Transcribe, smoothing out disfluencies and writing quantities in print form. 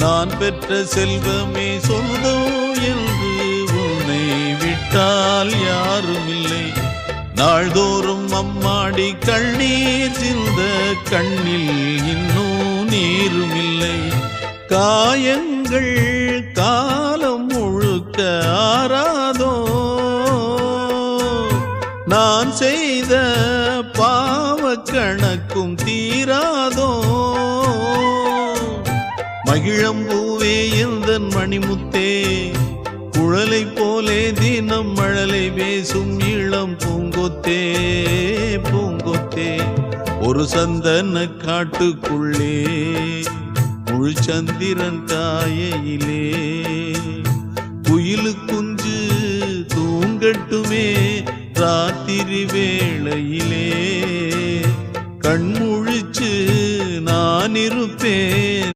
நான் பெற்ற செல்வமே சொந்தம் என்று உன்னை விட்டால் யாரும் இல்லை. நாள்தோறும் அம்மாடி கண்ணீர் சிந்த கண்ணில் இன்னும் நீரும் இல்லை. காயங்கள் காலம் முழுக்க ஆறாதோ, நான் செய்த பாவ கணக்கும் தீராதோ. மகிழம்பூவே எந்தன் மணிமுத்தே, குழலை போலே தினம் மழலை பேசும் இளம் பூங்கொத்தே பூங்கொத்தே. ஒரு சந்தன காட்டுக்குள்ளே முழு சந்திரன் காயையிலே குயிலு குஞ்சு தூங்கட்டுமே ராத்திரி வேளையிலே. கண்முழிச்சு நான் இருப்பேன்